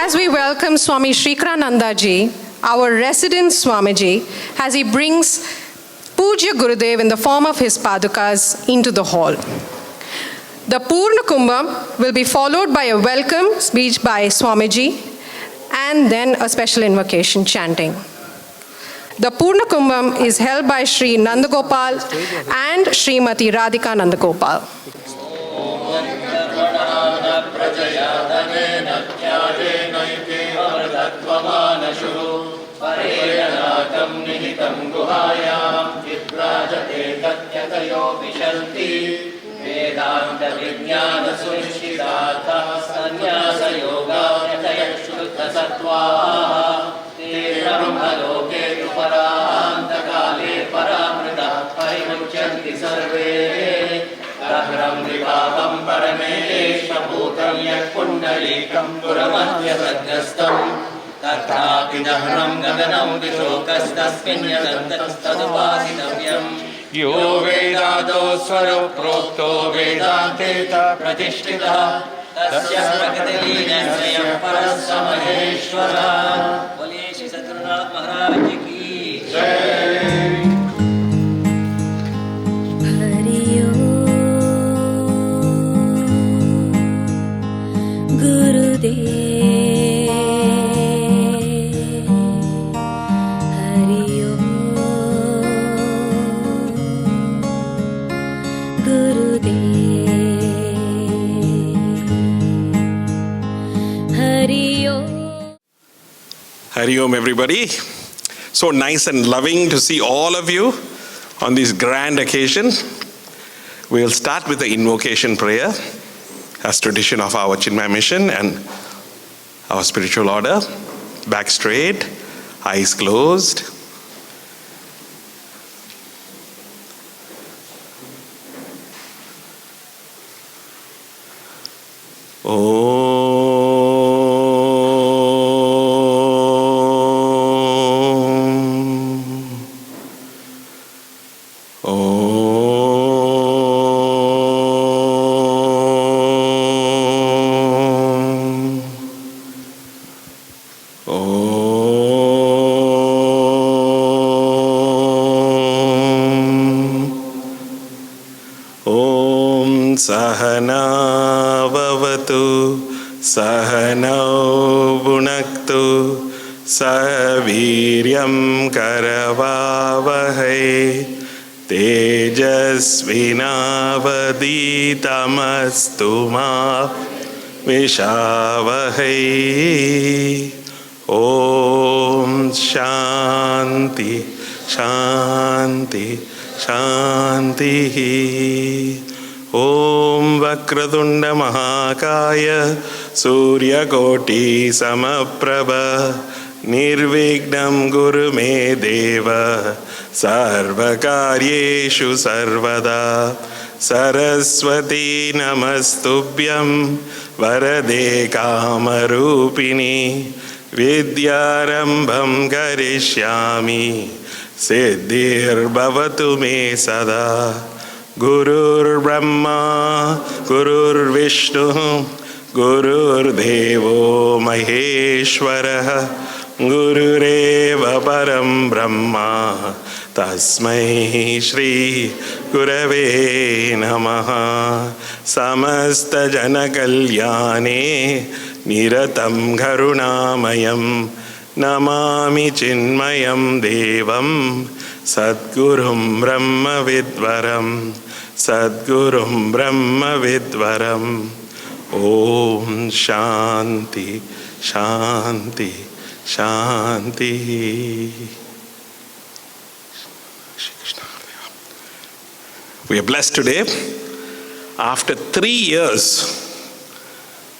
as we welcome Swami Shrikrananda Ji, our resident Swamiji, as he brings Pujya Gurudev in the form of his padukas into the hall. The Purna Kumbham will be followed by a welcome speech by Swamiji and then a special invocation chanting. The Purna Kumbham is held by Sri Nandagopal and Srimati Radhika Nandagopal. वेदांत विज्ञान सुनिश्चितार्थ संन्यास योगा शुद्ध सत्त्वाः ते ब्रह्मलोके तु परान्त काले परामृताः परिमुच्यन्ति सर्वे रघ्रं विभावं परमेशभूतं यत् पुण्डरीकं पुरमध्यसद्गस्तं तथापि दह्नं गगनं विशोकस्तस्मिन् यदन्तस्तदुपासितव्यम् यो वेदादो स्वरो प्रोक्तो वेदान्ते प्रतिष्ठितः तस्य प्रकृतिलीनस्य परस्य महेश्वरः। बोलिए श्री सद्गुरुनाथ महाराज की जय। हरि ओम गुरुदेव। Hari Om, everybody. So nice and loving to see all of you on this grand occasion. We'll start with the invocation prayer as tradition of our Chinmaya mission and our spiritual order. Back straight, eyes closed. सहनाववतु सहनौ भुनक्तु सह वीर्यं करवावहै तेजस्विनावधीतमस्तु मा विद्विषावहै। ॐ शान्ति शान्ति शान्तिः। ॐ वक्रतुण्ड महाकाय सूर्यकोटि समप्रभ निर्विघ्नं कुरु मे देव सर्वकार्येषु सर्वदा। सरस्वती नमस्तुभ्यं वरदे कामरूपिणि विद्यारम्भं करिष्यामि सिद्धिर्भवतु मे सदा। गुरुर्ब्रह्मा गुरुर्विष्णुः गुरुर्देवो महेश्वरः गुरुरेव परं ब्रह्मा तस्मै श्री गुरवे नमः। समस्तजनकल्याणे निरतं करुणामयं नमामि चिन्मयं देवं सद्गुरुं ब्रह्मविद्वरं सद्गुरुं ब्रह्मविद्वरम्। ॐ शान्ति शान्ति शान्ति। We are blessed today after 3 years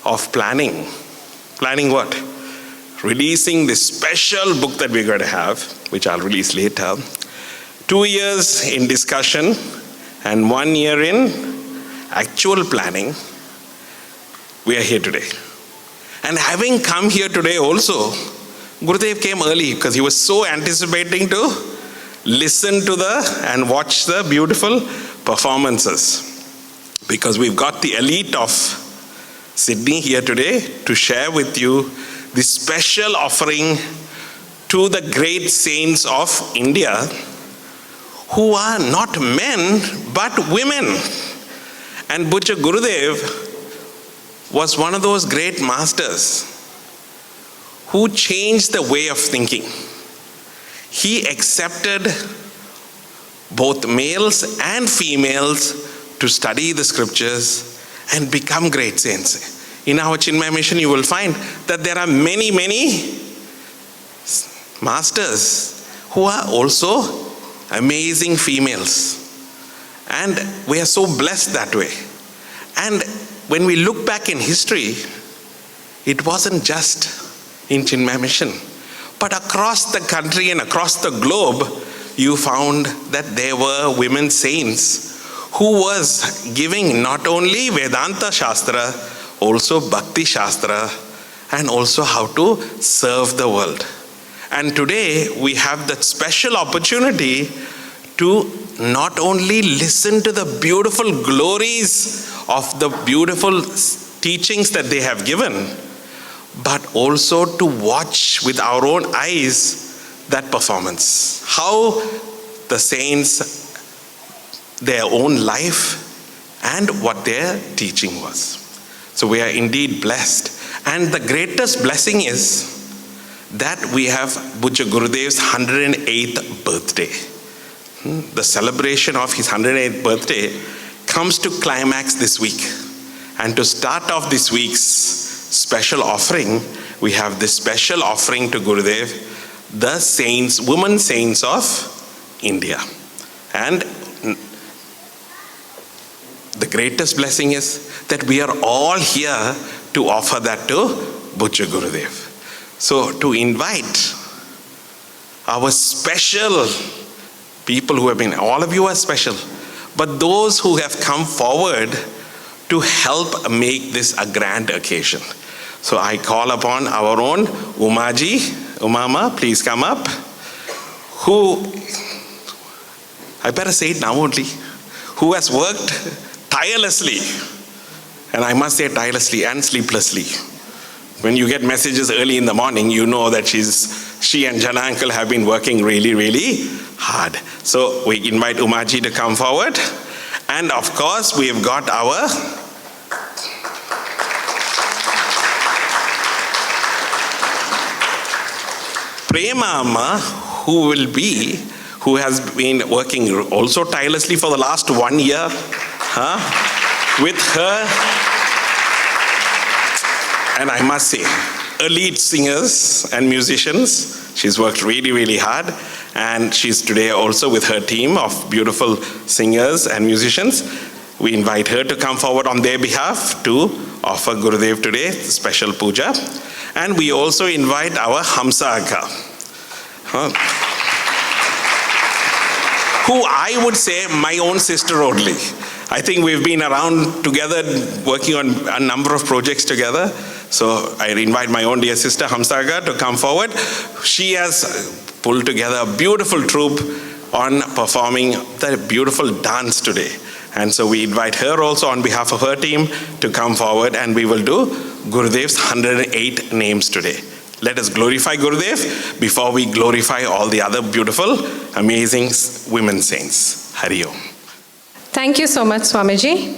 of planning. Planning what? Releasing this special book that we're going to have, which I'll release later. 2 years in discussion and 1 year in actual planning. We are here today. And having come here today also, Gurudev came early because he was so anticipating to listen to and watch the beautiful performances. Because we've got the elite of Sydney here today to share with you this special offering to the great saints of India who are not men but women. And Pujya Gurudev was one of those great masters who changed the way of thinking. He accepted both males and females to study the scriptures and become great saints. In our Chinmaya mission, you will find that there are many, many masters who are also amazing females. And we are so blessed that way. And when we look back in history, it wasn't just in Chinmaya mission, but across the country and across the globe, you found that there were women saints who was giving not only Vedanta Shastra, also Bhakti Shastra, and also how to serve the world. And today we have that special opportunity to not only listen to the beautiful glories of the beautiful teachings that they have given, but also to watch with our own eyes that performance. How the saints, their own life, and what their teaching was. So we are indeed blessed. And the greatest blessing is that we have Pujya Gurudev's 108th birthday. The celebration of his 108th birthday comes to climax this week. And to start off this week's special offering, we have this special offering to Gurudev, the saints, women saints of India. And the greatest blessing is that we are all here to offer that to Pujya Gurudev. So to invite our special people who have been, all of you are special, but those who have come forward to help make this a grand occasion. So I call upon our own Umama, please come up, who, I better say it now only, who has worked tirelessly, and I must say tirelessly and sleeplessly. When you get messages early in the morning, you know that she and Jana uncle have been working really, really hard. So we invite Umaji to come forward. And of course, we have got our Prema Amma, who has been working also tirelessly for the last 1 year, with her, and I must say, elite singers and musicians. She's worked really, really hard, and she's today also with her team of beautiful singers and musicians. We invite her to come forward on their behalf to offer Gurudev today special puja. And we also invite our Hamsa Akka, who I would say my own sister only. I think we've been around together working on a number of projects together. So I invite my own dear sister Hamsa Akka to come forward. She has pulled together a beautiful troupe on performing the beautiful dance today. And so we invite her also on behalf of her team to come forward, and we will do Gurudev's 108 names today. Let us glorify Gurudev before we glorify all the other beautiful, amazing women saints. Hari Om. Thank you so much, Swamiji.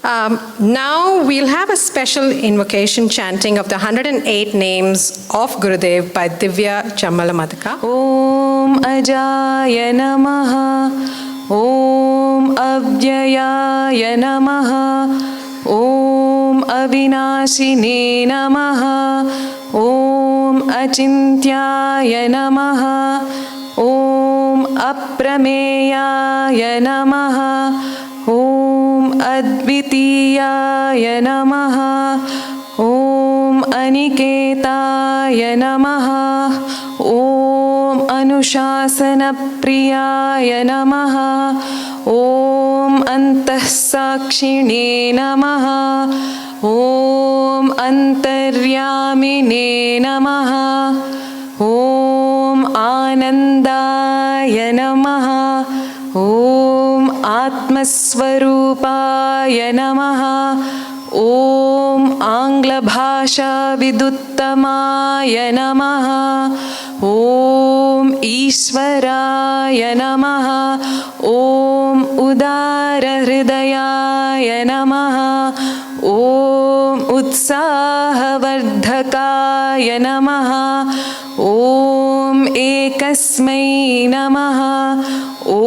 Now we'll have a special invocation chanting of the 108 names of Gurudev by Divya Chammala Madhaka. Om Ajaya Namaha, Om Avyayaya Namaha, Om Avinashine Namaha, Om Achintyaya Namaha, Om Aprameyaya Namaha, Om Advitiyaya Namaha, Om Aniketaya Namaha, Om Anushasana Priyaya Namaha, Om Antahsakshine Namaha, Om Antaryamine Namaha, Om Anandaya Namaha, Om Atmaswarupaya Namaha, ॐ आङ्ग्लभाषाविदुत्तमाय नमः। ॐ ईश्वराय नमः। ॐ उदारहृदयाय नमः। ॐ उत्साहवर्धकाय नमः। ॐ एकस्मै नमः। ॐ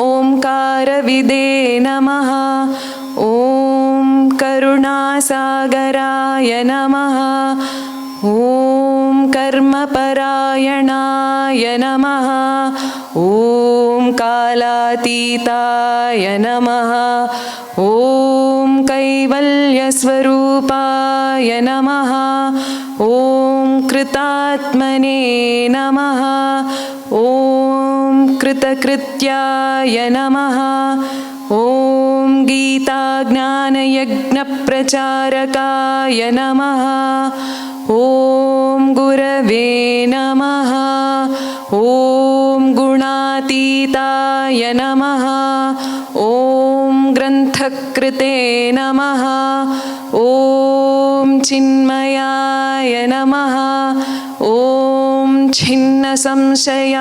ओंकारविदे नमः। ॐ करुणासागराय नमः। ॐ कर्मपरायणाय नमः। ॐ कालातीताय नमः। ॐ कैवल्यस्वरूपाय नमः। ॐ कृतात्मने नमः। ॐ कृतकृत्याय नमः। ॐ गीताज्ञानयज्ञप्रचारकाय नमः। ॐ गुरवे नमः। ॐ गुणातीताय नमः। ॐ ग्रन्थकृते नमः। ॐ चिन्मयाय नमः। ॐ छिन्नसंशयाय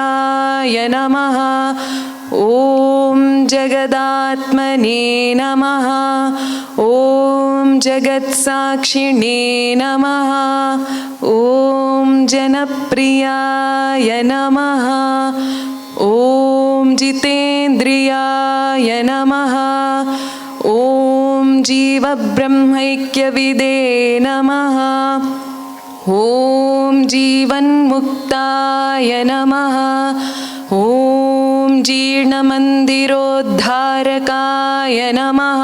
नमः। ॐ जगदात्मने नमः। ॐ जगत्साक्षिणे नमः। ॐ जनप्रियाय नमः। ॐ जितेन्द्रियाय नमः। ॐ जीवब्रह्मैक्यविदे नमः। ॐ जीवन्मुक्ताय नमः। ॐ जीर्णमन्दिरोद्धारकाय नमः।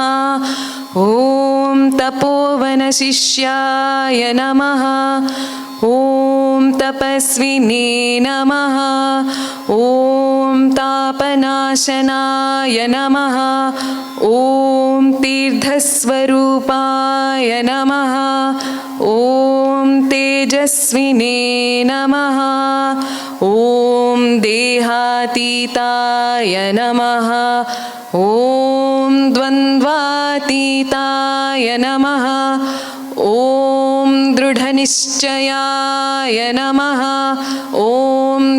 ॐ तपोवनशिष्याय नमः। ॐ तपस्विने नमः। ॐ तापनाशनाय नमः। ॐ तीर्थस्वरूपाय नमः। ॐ तेजस्विने नमः। ॐ देहातीताय नमः। ॐ द्वन्द्वातीताय नमः। ॐ दृढनिश्चयाय नमः। ॐ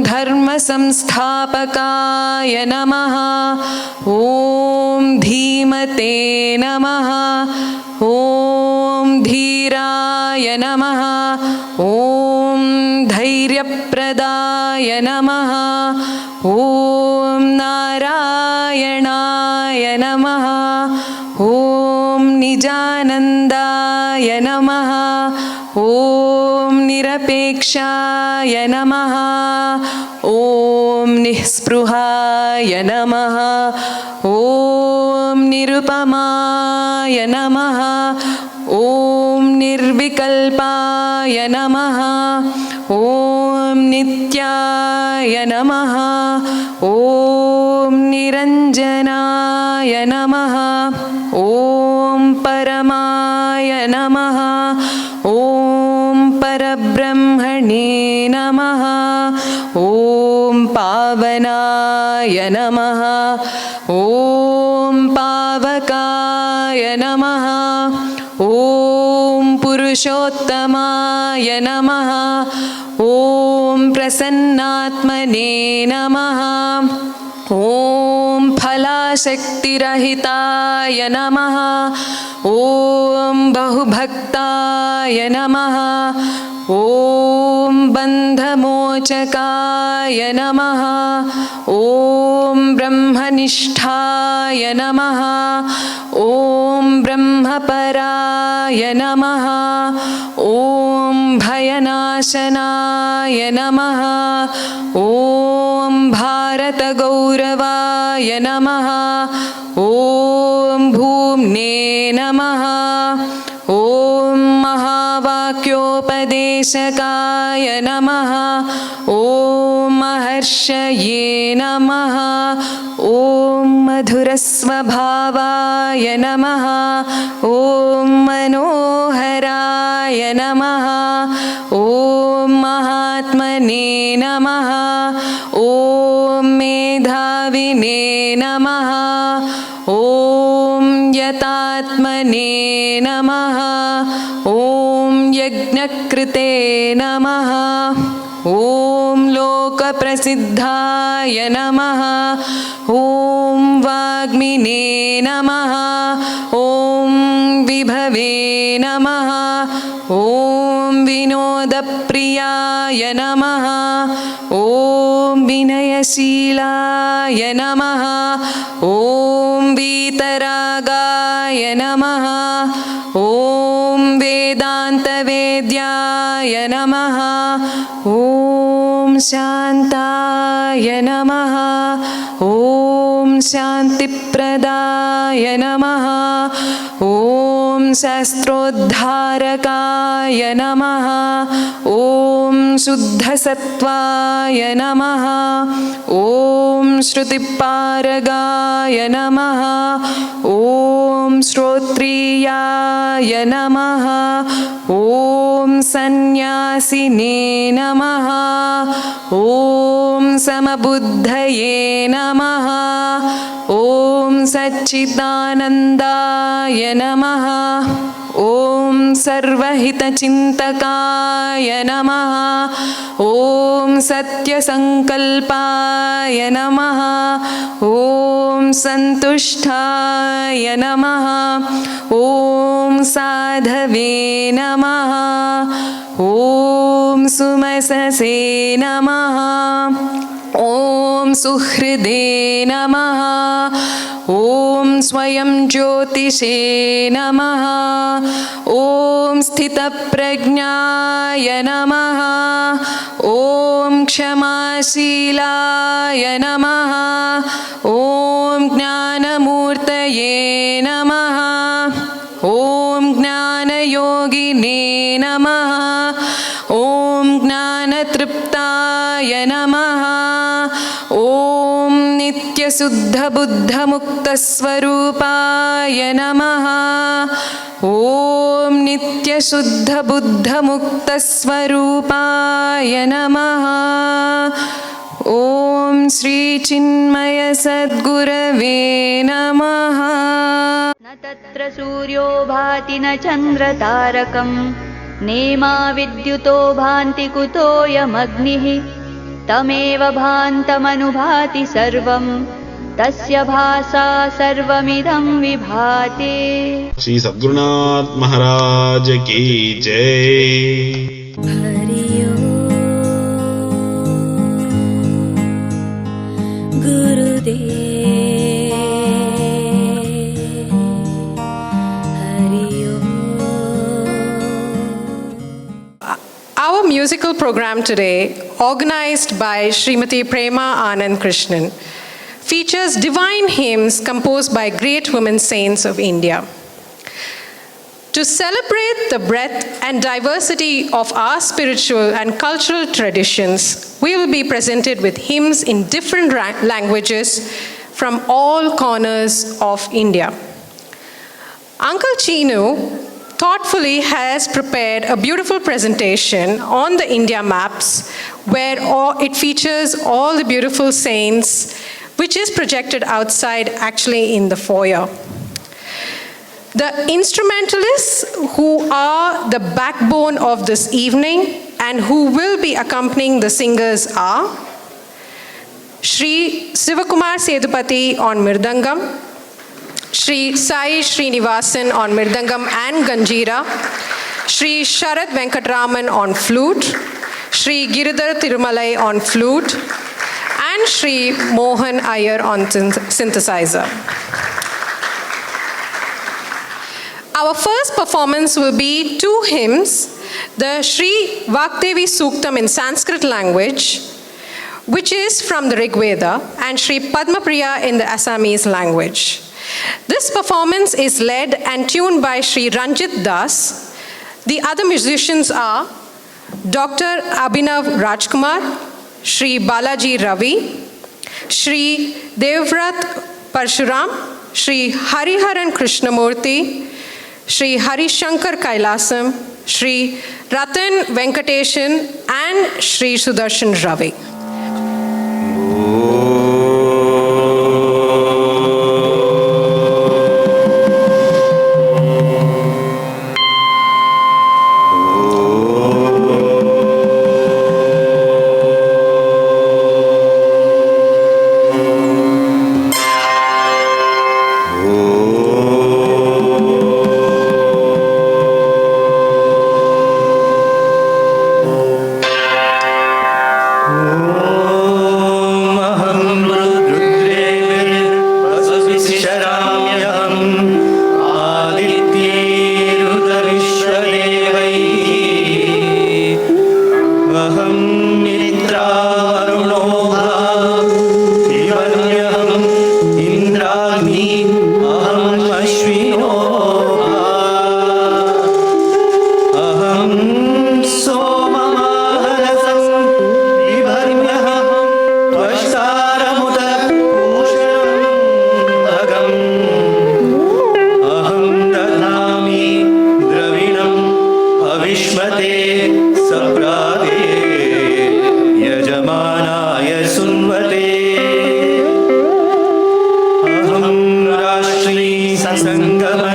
धर्मसंस्थापकाय नमः। ॐ धीमते नमः। ॐ धीराय नमः। ॐ धैर्यप्रदाय नमः। ॐ नारायणाय नमः। ॐ निजानन्दाय नमः। ॐ निरपेक्षाय नमः। ॐ निःस्पृहाय नमः। ॐ निरुपमाय नमः। ॐ निर्विकल्पाय नमः। ॐ नित्याय नमः। ॐ निरञ्जनाय नमः। ॐ परमाय नमः। ॐ परब्रह्मणे नमः। ॐ पावनाय नमः। ॐ पावकाय नमः। ॐ पुरुषोत्तमाय नमः। ॐ प्रसन्नात्मने नमः। ॐ फलाशक्तिरहिताय नमः। ॐ बहुभक्ताय नमः। ॐ बन्धमोचकाय नमः। ॐ ब्रह्मनिष्ठाय नमः। ॐ ब्रह्मपराय नमः। ॐ भयनाशनाय नमः। ॐ भारतगौरवाय नमः। ॐ भूम्ने नमः। ॐ महावाक्योपदेशकाय नमः। ॐ महर्षये नमः। ॐ मधुरस्वभावाय नमः। ॐ मनोहराय नमः। ॐ महात्मने नमः। ॐ मेधाविने नमः। ॐ यता महात्मने नमः ॐ यज्ञकृते नमः ॐ लोकप्रसिद्धाय नमः ॐ वाग्मिने नमः ॐ विभवे नमः ॐ विनोदप्रियाय नमः ॐ विनयशीलाय नमः ॐ वीतरागाय नमः ॐ वेदान्तवेद्याय नमः ॐ शान्ताय नमः ॐ शान्तिप्रदाय नमः ॐ शास्त्रोद्धारकाय नमः ॐ शुद्धसत्त्वाय नमः ॐ श्रुतिपारगाय नमः ॐ श्रोत्रियाय नमः ॐ सन्न्यासिने नमः ॐ समबुद्धये नमः ॐ सच्चिदानन्दाय नमः ॐ सर्वहितचिन्तकाय नमः ॐ सत्यसङ्कल्पाय नमः ॐ सन्तुष्टाय नमः ॐ साधवे नमः ॐ सुमससे नमः ॐ सुहृदे नमः ॐ स्वयं ज्योतिषे नमः ॐ स्थितप्रज्ञाय नमः ॐ क्षमाशीलाय नमः ॐ ज्ञानमूर्तये नमः ॐ ज्ञानयोगिने नमः ॐ ज्ञानतृप्ताय नमः ॐ नित्यशुद्धबुद्धमुक्तस्वरूपाय नमः ॐ नित्यशुद्धबुद्धमुक्तस्वरूपाय नमः ॐ श्रीचिन्मयसद्गुरवे नमः न तत्र सूर्यो भाति न चन्द्रतारकम् नेमा विद्युतो भान्ति कुतोऽयमग्निः तमेव भान्तमनुभाति सर्वं तस्य भासा सर्वमिदं विभाति। श्री सद्गुरुनाथ महाराज की जय। हरि ओम गुरुदेव हरि ओम। Our musical program today, organized by Srimati Prema Anand Krishnan, features divine hymns composed by great women saints of India. To celebrate the breadth and diversity of our spiritual and cultural traditions, we will be presented with hymns in different languages from all corners of India. Uncle Chinu thoughtfully has prepared a beautiful presentation on the India maps where it features all the beautiful saints, which is projected outside actually in the foyer. The instrumentalists who are the backbone of this evening and who will be accompanying the singers are Shri Sivakumar Sedupati on Mirdangam, Shri Sai Srinivasan on Mirdangam and Ganjira, Shri Sharad Venkatraman on flute, Shri Giridhar Tirumalai on flute, and Shri Mohan Iyer on synthesizer. Our first performance will be two hymns, the Shri Vakdevi Suktam in Sanskrit language, which is from the Rig Veda, and Shri Padmapriya in the Assamese language. This performance is led and tuned by Shri Ranjit Das. The other musicians are Dr. Abhinav Rajkumar, Shri Balaji Ravi, Shri Devvrat Parshuram, Shri Hariharan Krishnamurthy, Shri Harishankar Kailasam, Shri Ratan Venkateshan, and Shri Sudarshan Ravi.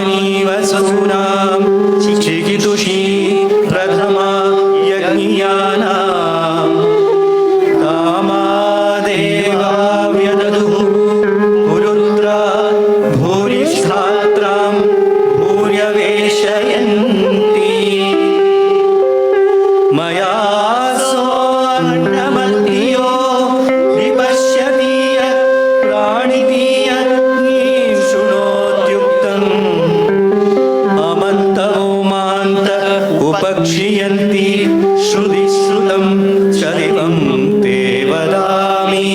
वसूनां चिकितुषी प्रथमा यज्ञियानां तामादेवा व्यदधुः पुरुत्रा भूरिष्ठात्रां भूर्यवेशयन्ति मया सोऽन्नमत्यो विपश्यतीय प्राणितीय शृणोत्युक्तम् अमन्तवोमान्त उपक्षियन्ति श्रुतिश्रुतं चरिवं ते वदामि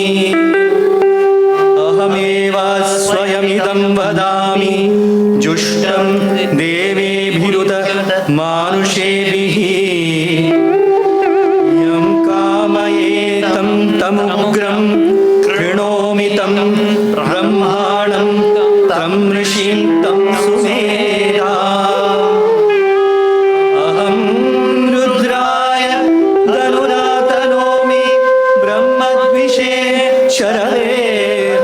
अहमेव स्वयमिदं वदामि जुष्टं देवेभिरुत मानुषेभिः यं कामयेतं तमुग्रं कृणोमि तं ब्रह्माणं तं ऋषिं तं सुमेधा अहं रुद्राय धनुरातनोमि ब्रह्मद्विषे शरदे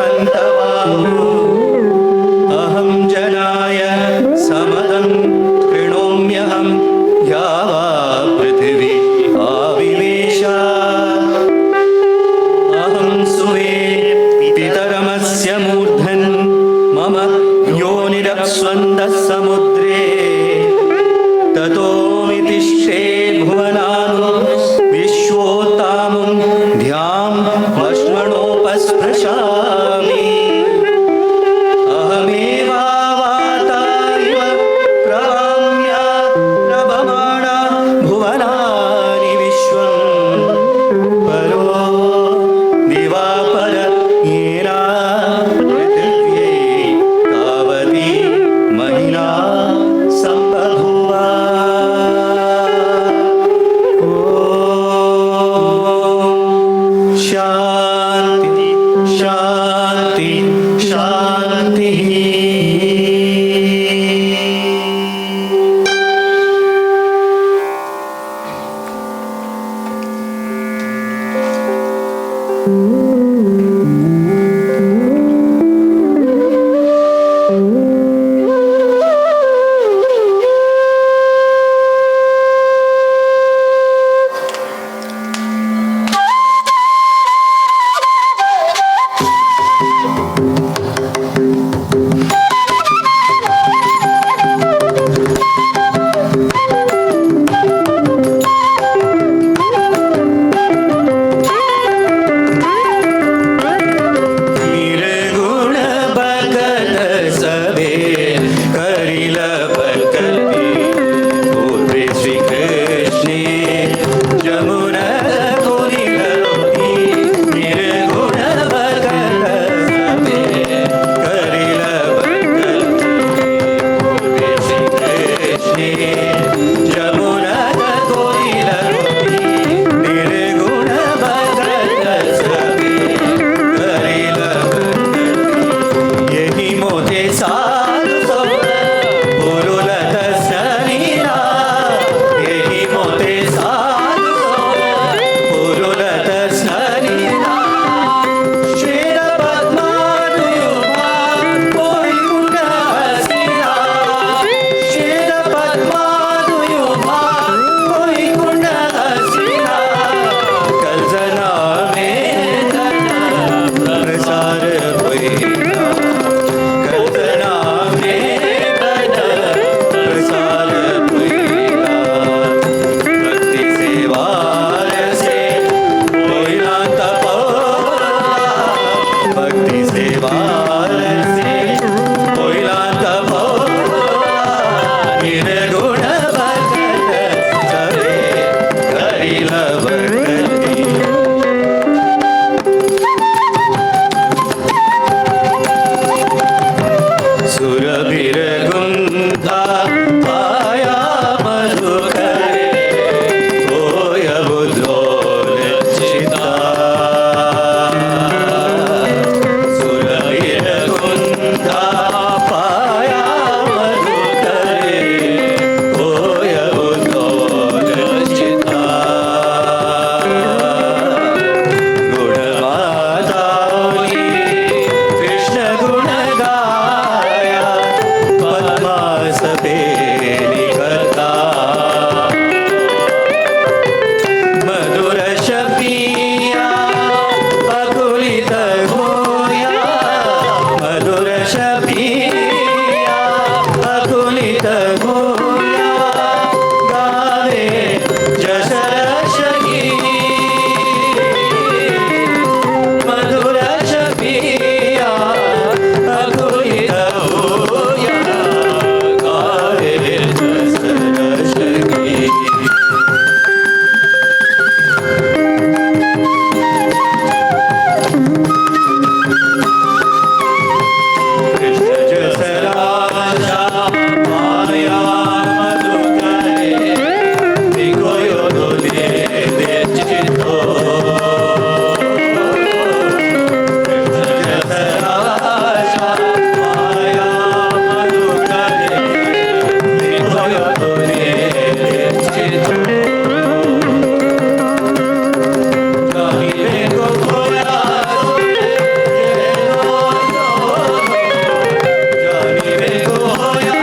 हन्तवाहु अहं जनाय समदं कृणोम्यहं यावा पृथिवी आविवेश अहं सुवे पितरमस्य मूर्धन् मम योनिरप्स्वन्दः समुद्रे ततो वितिष्ठे भुवनानि विश्वोत्तामुं ध्यां वक्ष्मणोपस्पृशामि अहमेवावाता इव प्रवाम्या प्रभमाणा भुवनानि विश्वं परो दिवापर येना पृथिव्यै तावती महिला सम्बभूव ॐ शान्ति शान्ति शान्तिः निर्गुण भगत सबे करिल प्रकृति पूर्वे श्री कृष्णे जमुना कोरिल निर्गुण भगत सबे करिल प्रकृति पूर्वे श्री कृष्णे जमुना कोरिल निर्गुण भगत सबे करिल यही मोते साधु पुरुलत शरीरा यही मोते साधु पुरुलत शरीरा श्वेत पद्मानुयुगा कोई गुण हसीरा श्वेत पद्मानुयुगा कोई गुण हसीरा कल्जना में प्रसार होइला कल्पना में प्रसार होइला भक्ति सेवा से होइला तपोला भक्ति सेवा से होइला तपोला निर्गुण भगत सबे करिल प्रकृति सुरभिर गुंधा पाया मधुकरे होय बुद्धोलक्षिता सुरभिर गुंधा पाया मधुकरे होय बुद्धोलक्षिता गुणवादानी कृष्ण गुण गाया पद्मा पेली कथा मधुर शपिया अकुलित होया मधुर शपिया अकुलित होया गावे जस रसगी मधुर शपिया अकुलित होया गावे जस रसगी कृष्ण जस राजा माया मधुकरे विकोयो दोले चितो कृष्ण जस राजा माया मधुकरे विकोयो दोले चितो कहीं को खोया जानी रे को होया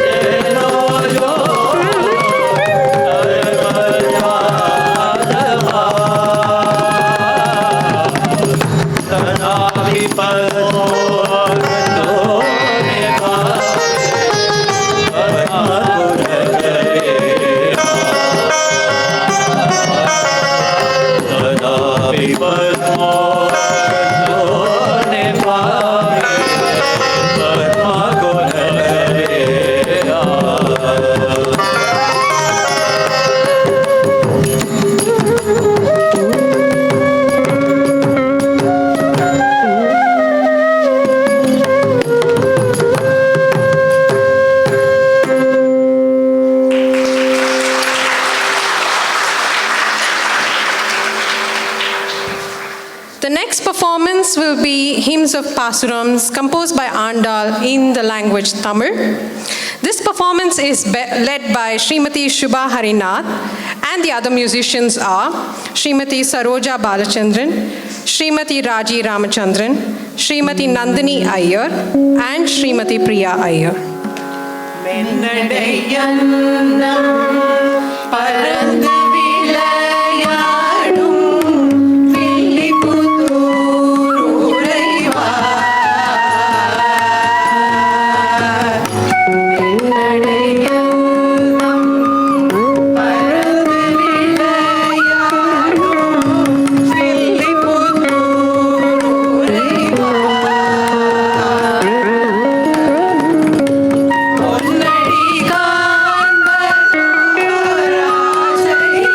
जेनो जो अरे परमात्मा तना विपद ने परमात्मा करे तना विपद ने पावे परमा को करे The next performance will be Hymns of Pasurams composed by Andal in the language Tamil. This performance is led by Srimati Shubha Harinath, and the other musicians are Srimati Saroja Balachandran, Srimati Raji Ramachandran, Srimati Nandini Iyer, and Srimati Priya Iyer. பறந்து விளையாடும் வில்லிபுத்தூர் உறைவார் என்னடையந்தம் பறந்து விளையாடும் வில்லிபுத்தூர் உறைவார் பொன்னடி காண்பர் ஆராசை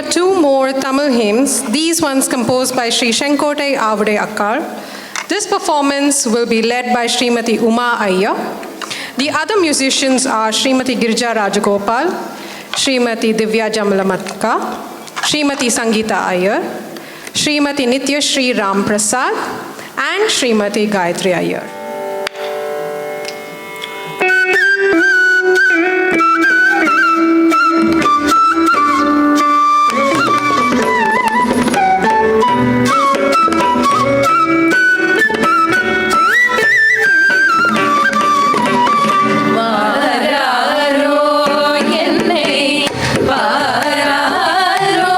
hear two more Tamil hymns, these ones composed by Sri Shenkotai Avude Akkar. This performance will be led by Srimati Uma Iyer. The other musicians are Srimati Girija Rajagopal, Srimati Divya Jamalamatka, Srimati Sangeeta Iyer, Srimati Nitya Shri Ram Prasad, and Srimati Gayatri Iyer. வாராரோ என்னை பாராரோ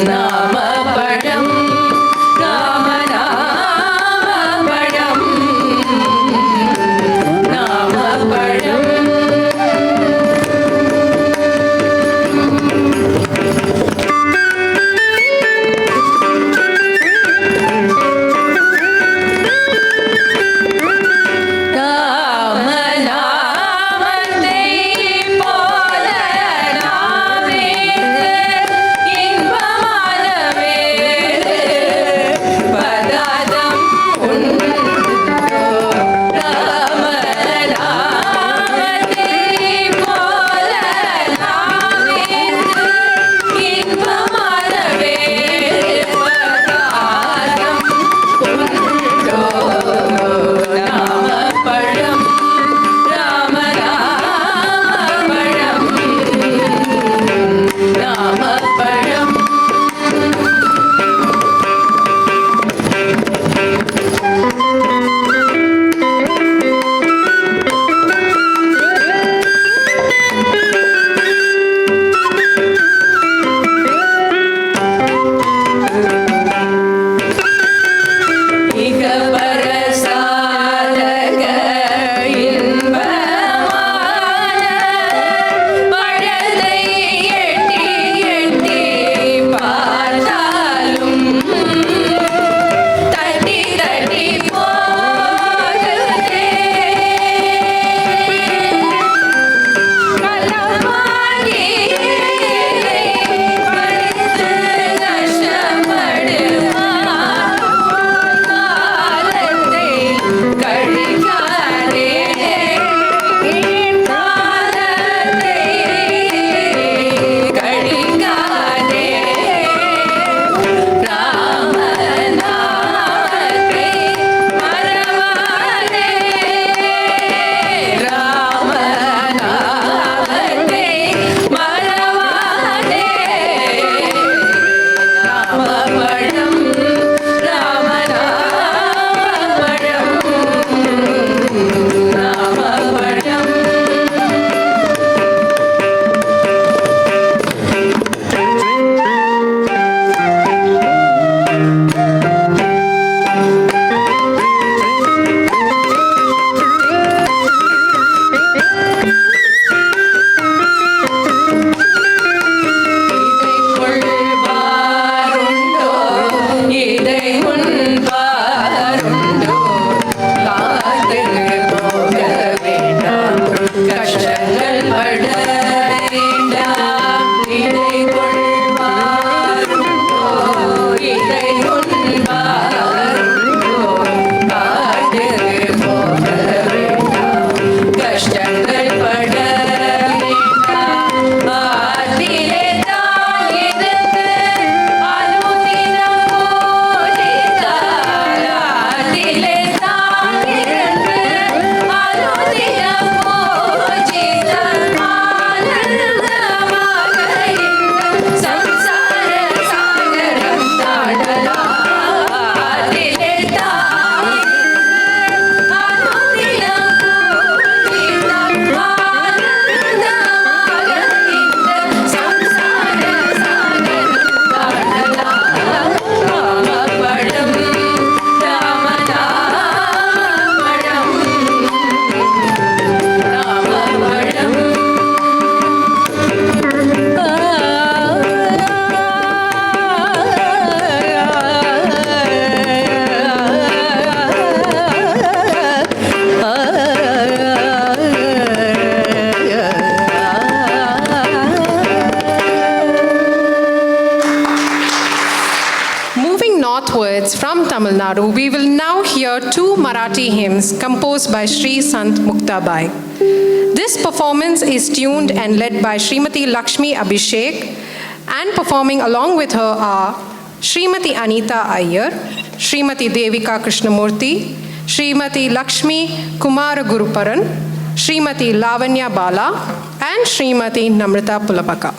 நாமபழம் நாமபழம் நாமபழம் northwards from Tamil Nadu, we will now hear two Marathi hymns composed by Sri Sant Muktabai. This performance is tuned and led by Srimati Lakshmi Abhishek, and performing along with her are Srimati Anita Iyer, Srimati Devika Krishnamurthy, Srimati Lakshmi Kumara Guruparan, Srimati Lavanya Bala, and Srimati Namrata Pulapaka.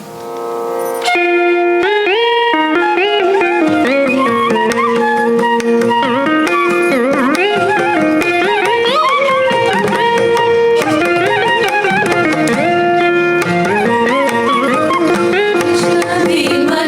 Krishna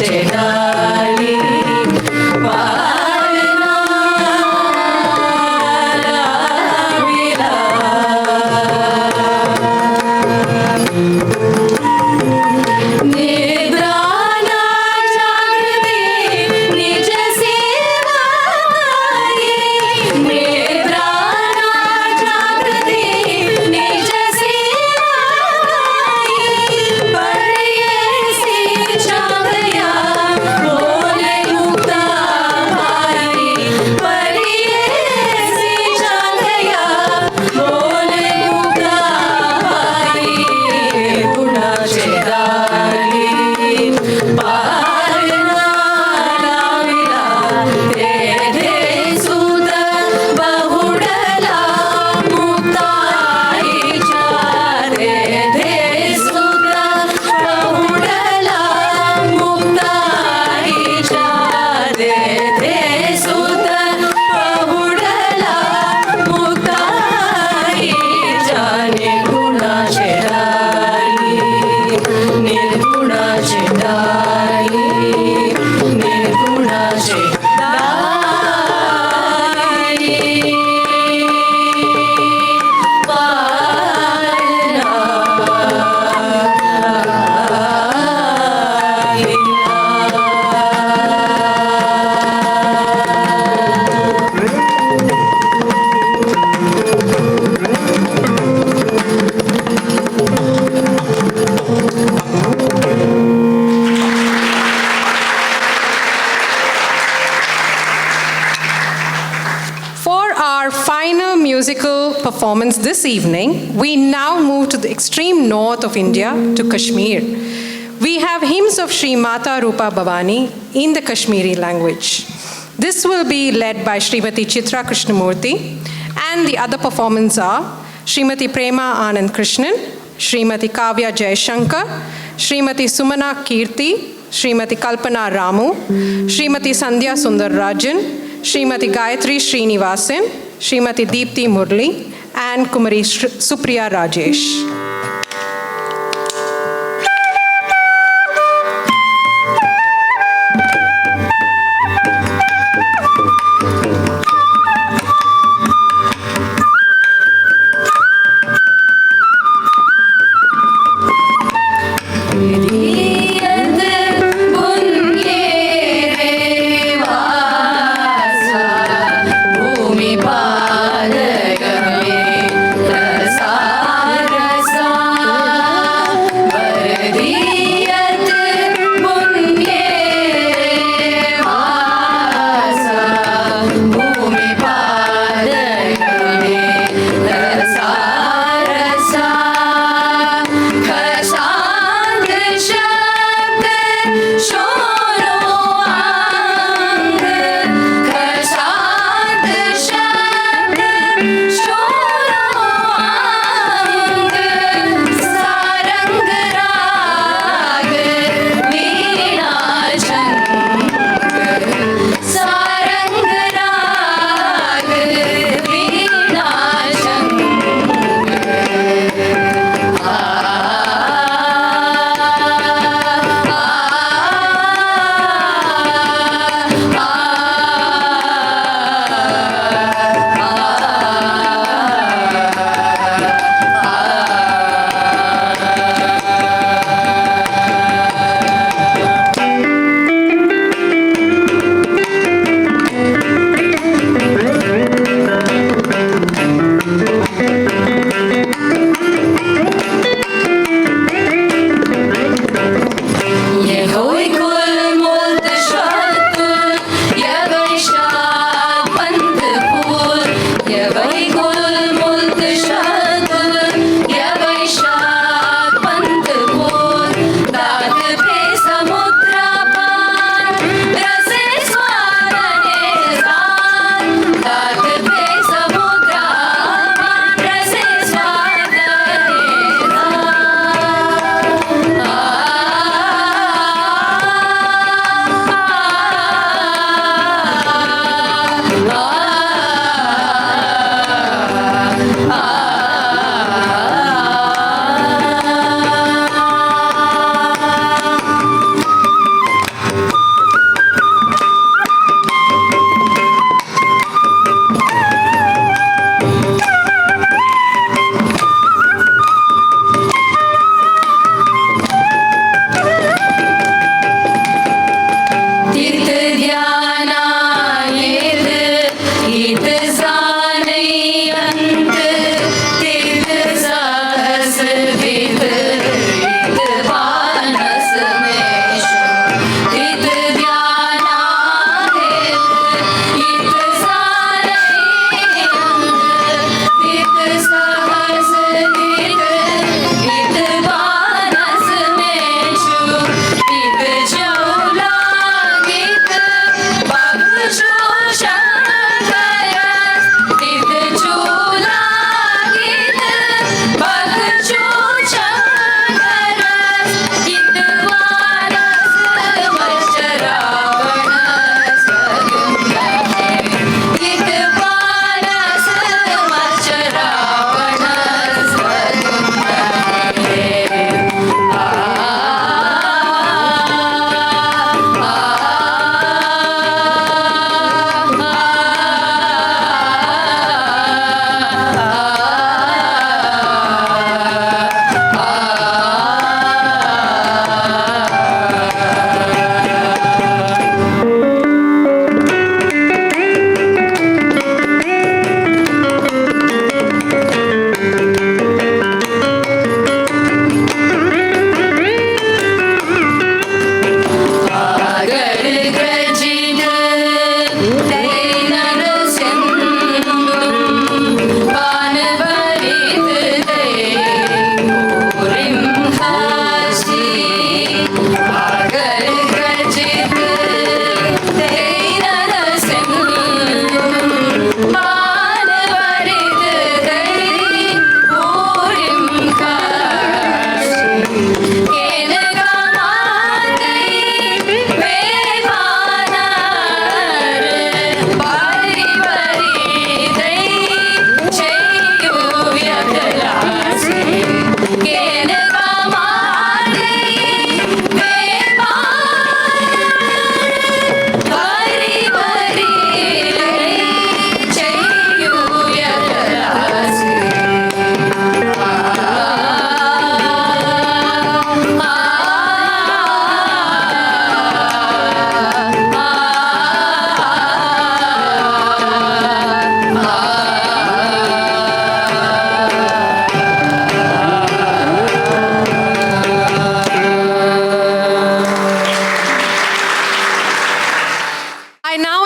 చెడాలి పాలనా రావిలా నిద్రానా జాగృతి నిజ సేవాయే నిద్రానా జాగృతి నిజ సేవాయే పరియేసి చాగయా బోలే ముక్తా భాయి పరియేసి చాగయా బోలే ముక్తా భాయి గుణా చెడాలి పాలనా రావిలా they they సుత బహుడలా ముక్తాయి చారే they సుత బహుడలా ముక్తాయి చారే they సుత బహుడలా ముక్తాయి చానే గుణా చెడాలి నిర్గుణ చెడాలి నిర్గుణ చెడాలి పాలనా For our final musical performance this evening, we now move to the extreme north of India, to Kashmir. We have hymns of Sri Mata Rupa Bhavani in the Kashmiri language. This will be led by Srimati Chitra Krishnamurthy, and the other performers are Srimati Prema Anand Krishnan, Srimati Kavya Jayashankar, Srimati Sumana Kirti, Srimati Kalpana Ramu, Srimati Sandhya Sundararajan, Srimati Gayatri Srinivasan, Srimati Deepthi Murli, and Kumari Supriya Rajesh. भूमि पालय मे प्रसार सा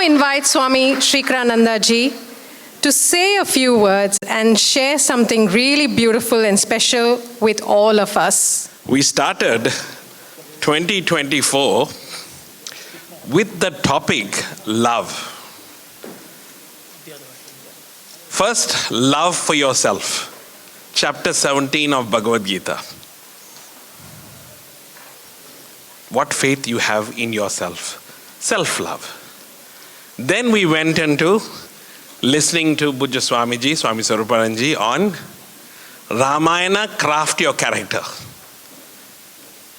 invite Swami Shikrananda ji to say a few words and share something really beautiful and special with all of us. We started 2024 with the topic love. First, love for yourself. Chapter 17 of Bhagavad Gita. What faith you have in yourself. Self-love. Then we went into listening to Bujja Swamiji, Swami Swarupananji on Ramayana, craft your character.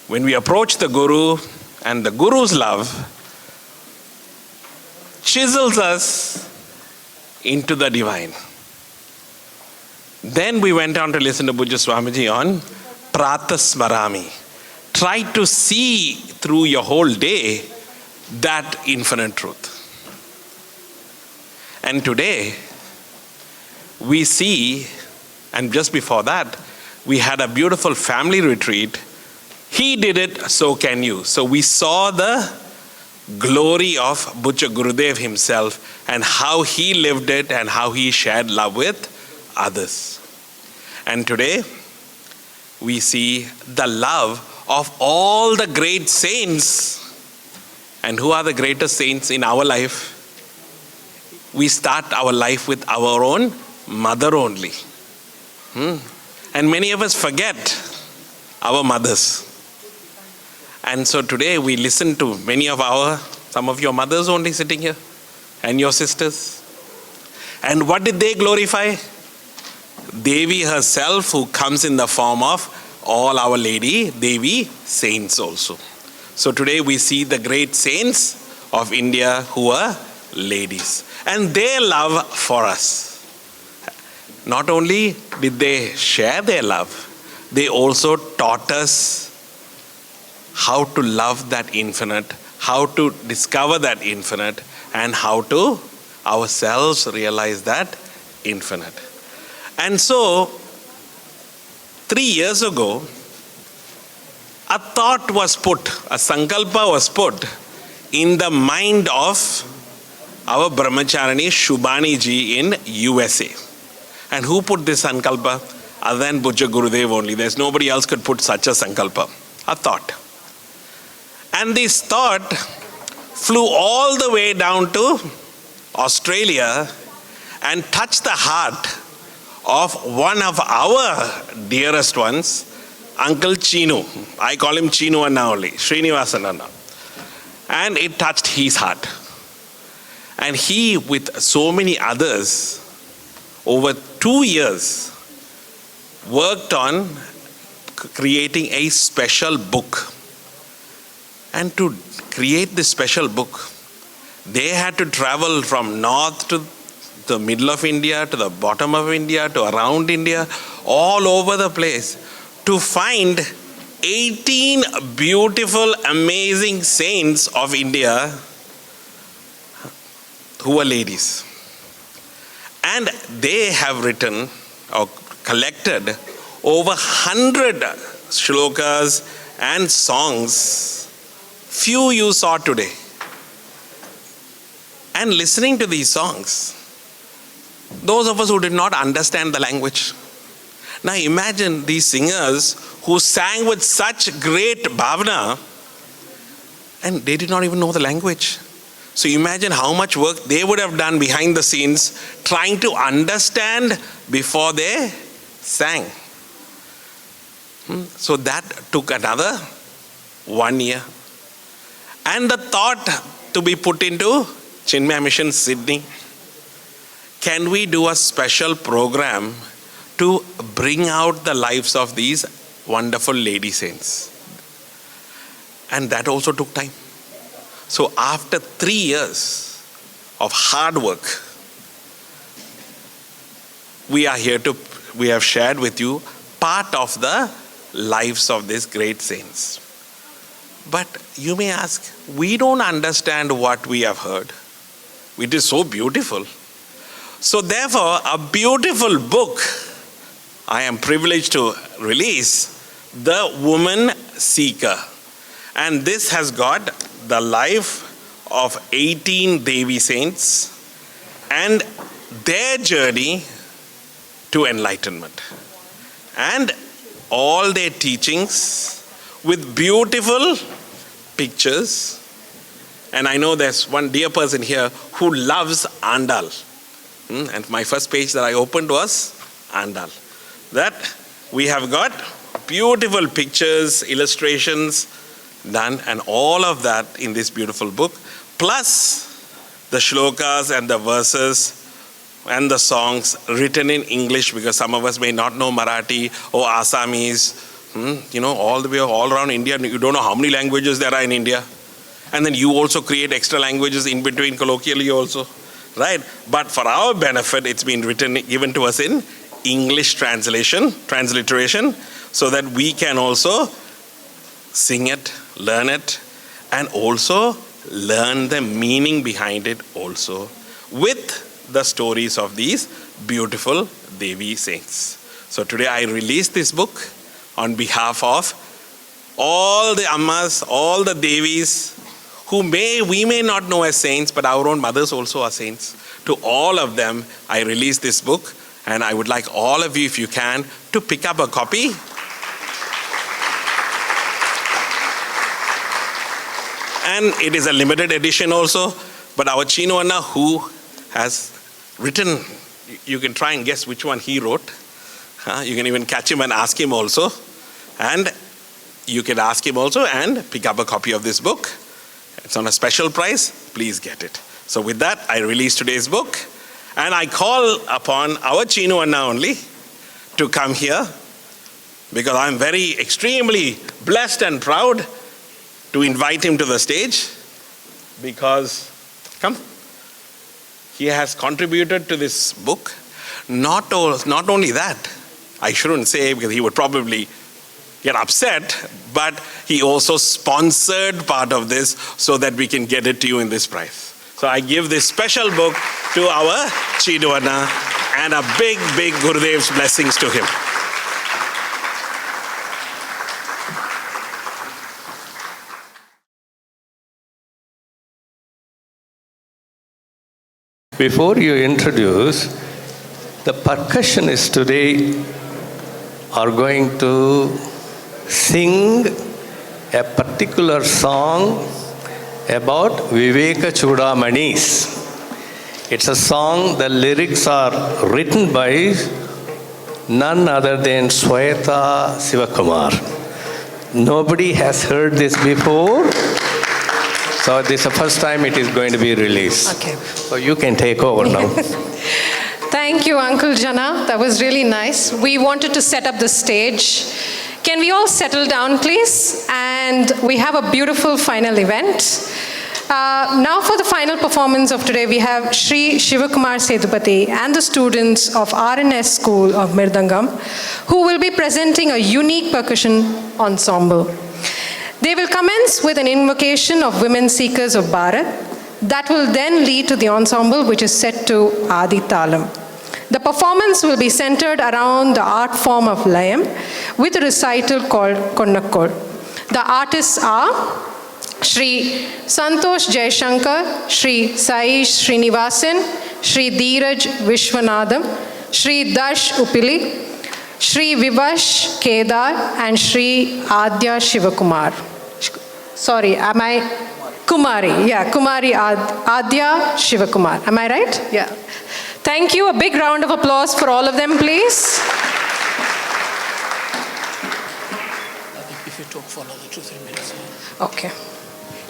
When we approach the Guru and the Guru's love chisels us into the divine. Then we went on to listen to Bujja Swamiji on Pratasmarami. Try to see through your whole day that infinite truth. And today, we see, and just before that, we had a beautiful family retreat. He did it, so can you. So we saw the glory of Bujja Gurudev himself and how he lived it and how he shared love with others. And today, we see the love of all the great saints. And who are the greatest saints in our life? We start our life with our own mother only. And many of us forget our mothers. And so today we listen to some of your mothers only sitting here, and your sisters. And what did they glorify? Devi herself, who comes in the form of all our lady, Devi, saints also. So today we see the great saints of India who are ladies. And their love for us. Not only did they share their love, they also taught us how to love that infinite, how to discover that infinite, and how to ourselves realize that infinite. And so, 3 years ago, a thought was put, a sankalpa was put in the mind of our brahmacharani Shubhani ji in USA. And who put this sankalpa? Other than Bujja Gurudev only. There's nobody else could put such a sankalpa. A thought. And this thought flew all the way down to Australia and touched the heart of one of our dearest ones, Uncle Chinu. I call him Chinu Anna only, Srinivasan Anna. And it touched his heart. And he, with so many others, over 2 years, worked on creating a special book. And to create this special book, they had to travel from north to the middle of India, to the bottom of India, to around India, all over the place, to find 18 beautiful, amazing saints of India who are ladies. And they have written or collected over 100 shlokas and songs. Few you saw today. And listening to these songs, those of us who did not understand the language. Now imagine these singers who sang with such great bhavana and they did not even know the language. So imagine how much work they would have done behind the scenes trying to understand before they sang. So that took another 1 year. And the thought to be put into Chinmaya Mission Sydney. Can we do a special program to bring out the lives of these wonderful lady saints? And that also took time. So after 3 years of hard work, we have shared with you part of the lives of these great saints. But you may ask, we don't understand what we have heard. It is so beautiful. So therefore, a beautiful book I am privileged to release, The Woman Seeker. And this has got the life of 18 Devi saints and their journey to enlightenment. And all their teachings with beautiful pictures. And I know there's one dear person here who loves Andal. And my first page that I opened was Andal. That we have got beautiful pictures, illustrations done, and all of that in this beautiful book, plus the shlokas and the verses and the songs written in English, because some of us may not know Marathi or Assamese, all the way all around India. You don't know how many languages there are in India. And then you also create extra languages in between colloquially also, right? But for our benefit, it's been given to us in English transliteration, so that we can also sing it, learn it, and also learn the meaning behind it also with the stories of these beautiful Devi saints. So today I released this book on behalf of all the Ammas, all the Devis who we may not know as saints, but our own mothers also are saints. To all of them, I released this book, and I would like all of you, if you can, to pick up a copy. And it is a limited edition also, but our Chinu Anna, who has written, you can try and guess which one he wrote. You can even catch him and ask him also. And you can ask him also and pick up a copy of this book. It's on a special price. Please get it. So with that, I release today's book. And I call upon our Chinu Anna only to come here, because I'm extremely blessed and proud to invite him to the stage, because, he has contributed to this book. Not only that, I shouldn't say, because he would probably get upset, but he also sponsored part of this so that we can get it to you in this price. So I give this special book to our Chinu Anna, and a big, big Gurudev's blessings to him. Before you introduce, the percussionists today are going to sing a particular song about Viveka Chudamanis. It's a song, the lyrics are written by none other than Sweta Sivakumar. Nobody has heard this before. So this is the first time it is going to be released. Okay. So you can take over now. Thank you, Uncle Jana. That was really nice. We wanted to set up the stage. Can we all settle down, please? And we have a beautiful final event. Now for the final performance of today, we have Sri Shivakumar Sethupathi and the students of RNS School of Mirdangam, who will be presenting a unique percussion ensemble. They will commence with an invocation of women seekers of Bharat that will then lead to the ensemble, which is set to Adi Talam. The performance will be centered around the art form of Layam with a recital called Konnakkol. The artists are Sri Santosh Jaishankar, Sri Saish Srinivasan, Sri Dheeraj Vishwanathan, Sri Dash Upili, Sri Vivash Kedar, and Sri Adya Shivakumar. Sorry, am I? Kumari. Yeah, Kumari Adya Shivakumar. Am I right? Yeah. Thank you. A big round of applause for all of them, please. If you talk for another 2-3 minutes. Okay.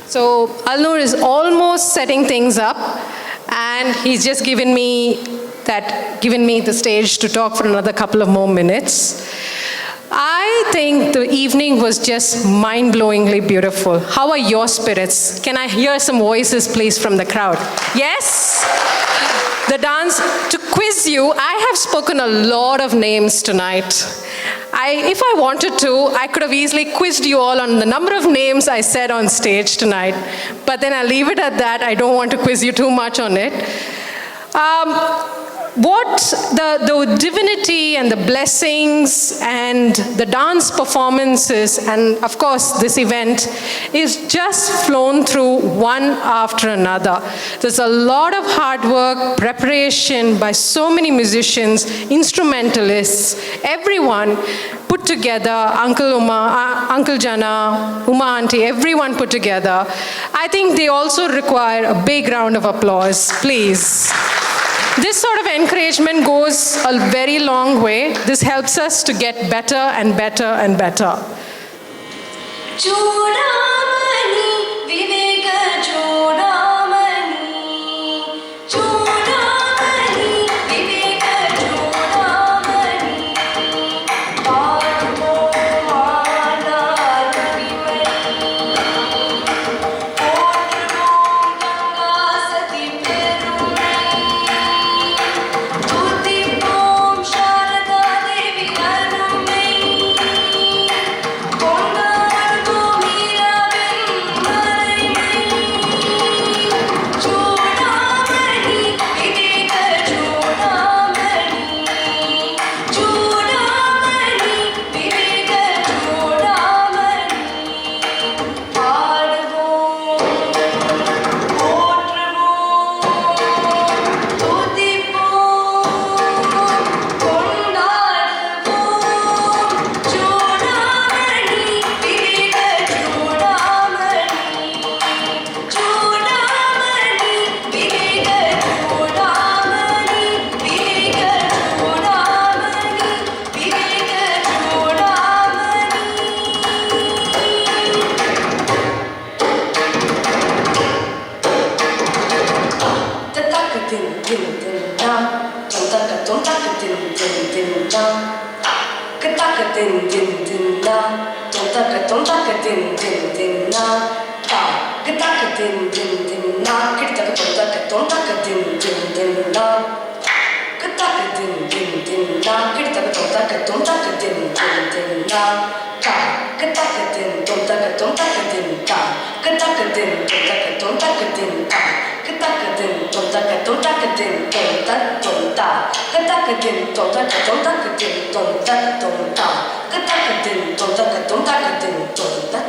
So Alnur is almost setting things up, and he's just given me the stage to talk for another couple of more minutes. I think the evening was just mind-blowingly beautiful. How are your spirits? Can I hear some voices, please, from the crowd? Yes? The dance, to quiz you, I have spoken a lot of names tonight. If I wanted to, I could have easily quizzed you all on the number of names I said on stage tonight. But then I'll leave it at that. I don't want to quiz you too much on it. what the divinity and the blessings and the dance performances and of course this event is just flown through one after another. There's a lot of hard work, preparation by so many musicians, instrumentalists, everyone put together, Uncle Uma, Uncle Jana, Uma Auntie, everyone put together. I think they also require a big round of applause, please. This sort of encouragement goes a very long way. This helps us to get better and better and better. Chudamani, Viveka Chudamani, Chudamani, Viveka Chudamani, Paarvo Mala Kavimani, Potrvom Ganga Sati Perumai, Tudivom Sharada Devi Anumai, Kondargo Meeravin Maraimai, Chudamani, Viveka Chudamani, Chudamani, Viveka Chudamani, Paarvom, Potrvom, Tudivom, Kondarvom, Chudamani, Viveka Chudamani, Chudamani, Viveka Chudamani, Viveka Chudamani, Viveka Chudamani. Tataka din din din da, tontaka din din din da. Kataka din din din da, tontaka din din din da. Ta, kataka din din din da, kitaka tontaka din din din da. Kataka din din din da, kitaka tontaka din din din da. Ta, kataka din tontaka din ta, kataka din tontaka din ta. Kataka din tontaka din tonta tonta, kataka din tontaka din tonta tonta, kataka din tontaka din tonta.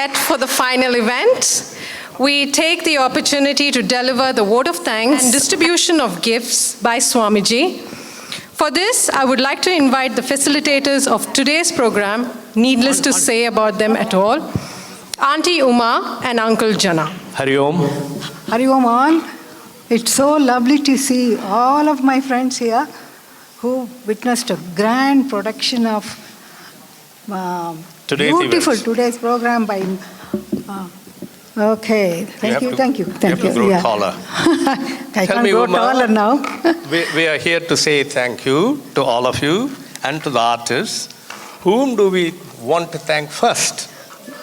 set for the final event, we take the opportunity to deliver the vote of thanks and distribution of gifts by Swamiji. For this, I would like to invite the facilitators of today's program, needless to say about them at all, Auntie Uma and Uncle Jana. Hari Om. Hari Om all. It's so lovely to see all of my friends here who witnessed a grand production of today's program by. Okay, thank you. You have to grow taller. I can't grow taller now. we are here to say thank you to all of you and to the artists. Whom do we want to thank first?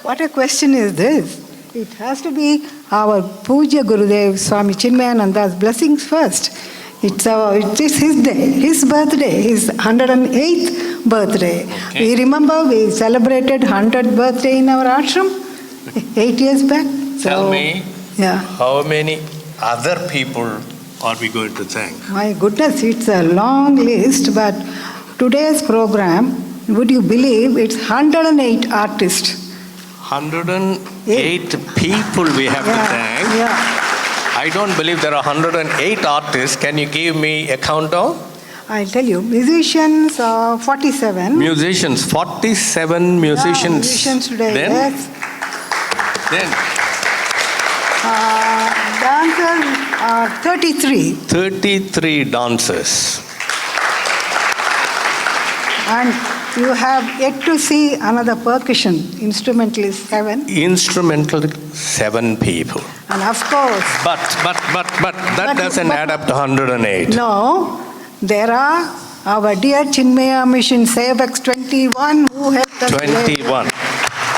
What a question is this? It has to be our Puja Gurudev Swami Chinmayananda's blessings first. It is his day, his birthday, his 108th birthday. Okay. We remember we celebrated 100th birthday in our ashram 8 years back. Tell me, yeah. how many other people are we going to thank? My goodness, it's a long list, but today's program, would you believe it's 108 artists. 108 people we have to thank. Yeah. I don't believe there are 108 artists. Can you give me a countdown? I'll tell you. Musicians, 47. Musicians, 47 musicians. Yeah, musicians today, Then? yes. Then? Dancers, 33. 33 dancers. And you have yet to see another percussion. Instrumentalist, 7. Instrumental, 7 people. And of course. But that doesn't add up to 108. No, there are our dear Chinmaya Mission Sevaks 21 who helped us. 21.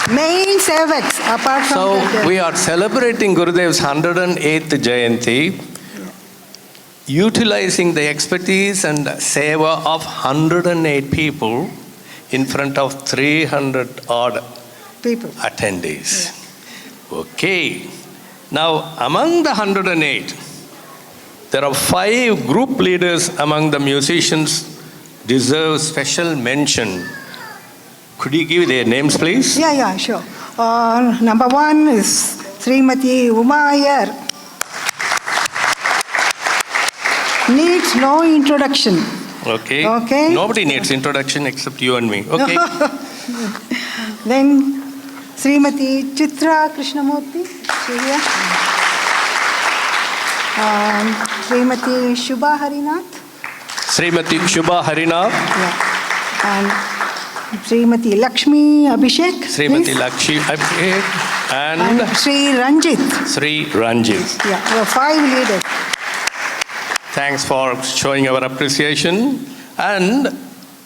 Main Sevaks, apart from So that. we are celebrating Gurudev's 108th Jayanti, utilizing the expertise and seva of 108 people in front of 300 odd people attendees. Okay. Now, among the 108, there are 5 group leaders among the musicians deserve special mention. Could you give their names, please? Yeah, sure. Number 1 is Srimati Uma Iyer. Needs no introduction. Okay. Okay. Nobody needs introduction except you and me. Okay. Then Srimati Chitra Krishnamurthy. Here. Srimati Shubha Harinath. Srimati Shubha Harinath. Yeah. And Srimati Lakshmi Abhishek. Srimati please. Lakshmi Abhishek. And Sri Ranjit. Sri Ranjit. Yeah, there are 5 leaders. Thanks for showing our appreciation. And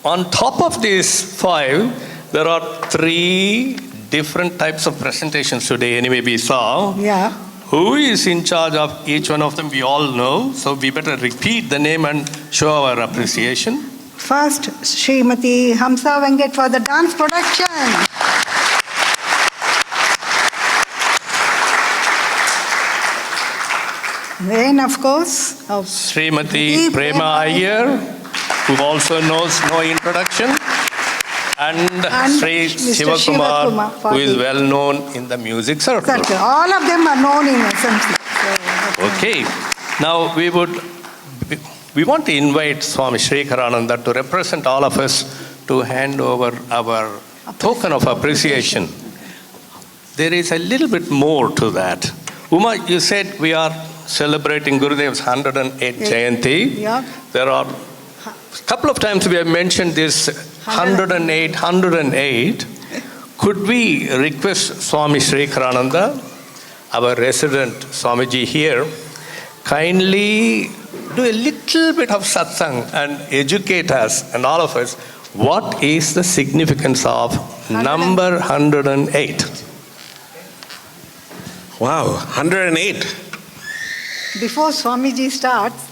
on top of these 5, there are 3 different types of presentations today. Anyway, we saw. Yeah. Who is in charge of each one of them, we all know. So we better repeat the name and show our appreciation. First, Srimati Hamsa Venkat for the dance production. Then, of course, Srimati Prema Iyer, who also knows no introduction. And Sri Mr. Shivakumar, Shivakumar, who is well known in the music circle. All of them are known in SMC. Okay. Now we want to invite Swami Srikharananda to represent all of us to hand over our token of appreciation. There is a little bit more to that. Uma, you said we are celebrating Gurudev's 108th Jayanti. Yeah. There are a couple of times we have mentioned this 108. Could we request Swami Srikharananda, our resident Swamiji here, kindly do a little bit of satsang and educate us and all of us what is the significance of number 108? Wow, 108. Before Swamiji starts,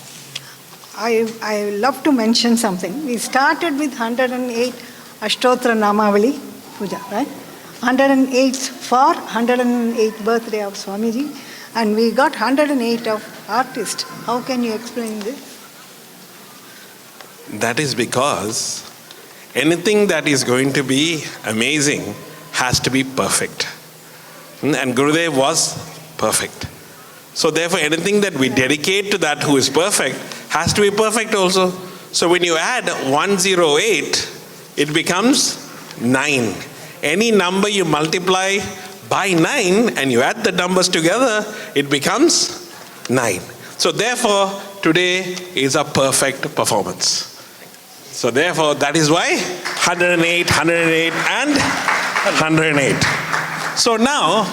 I love to mention something. We started with 108 Ashtotra Namavali Puja, right? 108 for 108th birthday of Swamiji, and we got 108 of artists. How can you explain this? That is because anything that is going to be amazing has to be perfect. And Gurudev was perfect. So therefore, anything that we dedicate to that who is perfect has to be perfect also. So when you add 108, it becomes 9. Any number you multiply by 9 and you add the numbers together, it becomes 9. So therefore, today is a perfect performance. So therefore, that is why 108, 108 and 108. So now,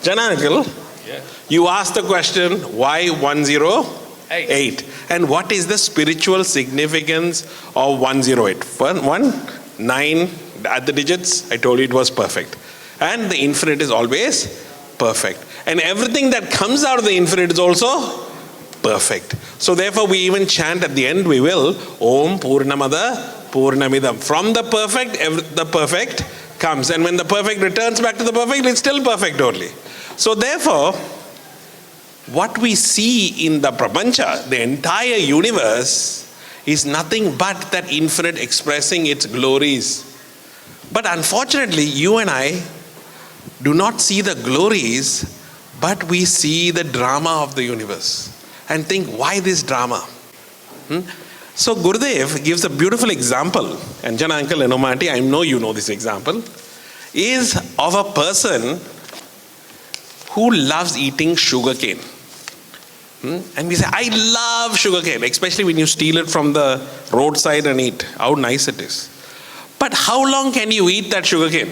Jana uncle, you asked the question, why 108? And what is the spiritual significance of 108? 9, at the digits, I told you it was perfect. And the infinite is always perfect. And everything that comes out of the infinite is also perfect. So therefore we even chant at the end, we will, Om Purnamada Purnamidam. From the perfect comes. And when the perfect returns back to the perfect, it's still perfect only. So therefore, what we see in the Prapancha, the entire universe, is nothing but that infinite expressing its glories. But unfortunately, you and I do not see the glories, but we see the drama of the universe and think, why this drama? So Gurudev gives a beautiful example, and Jana uncle and Omati, I know you know this example, is of a person who loves eating sugarcane. And we say, I love sugarcane, especially when you steal it from the roadside and eat. How nice it is. But how long can you eat that sugarcane?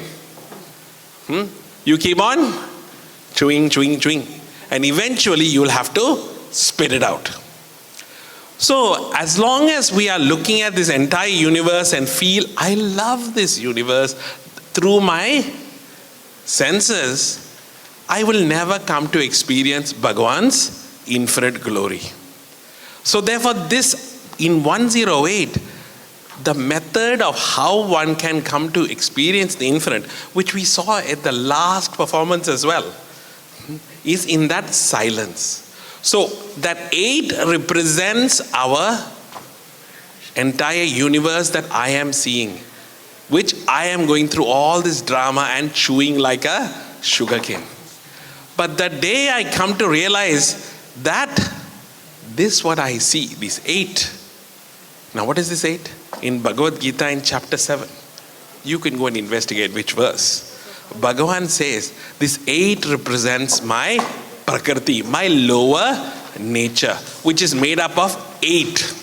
You keep on chewing. And eventually you will have to spit it out. So as long as we are looking at this entire universe and feel, I love this universe through my senses, I will never come to experience Bhagavan's infinite glory. So therefore this, in 108, the method of how one can come to experience the infinite, which we saw at the last performance as well, is in that silence. So that 8 represents our entire universe that I am seeing, which I am going through all this drama and chewing like a sugarcane. But the day I come to realize that this what I see, this 8. Now what is this 8? In Bhagavad Gita in chapter 7. You can go and investigate which verse. Bhagavan says, this 8 represents my Prakriti, my lower nature, which is made up of 8.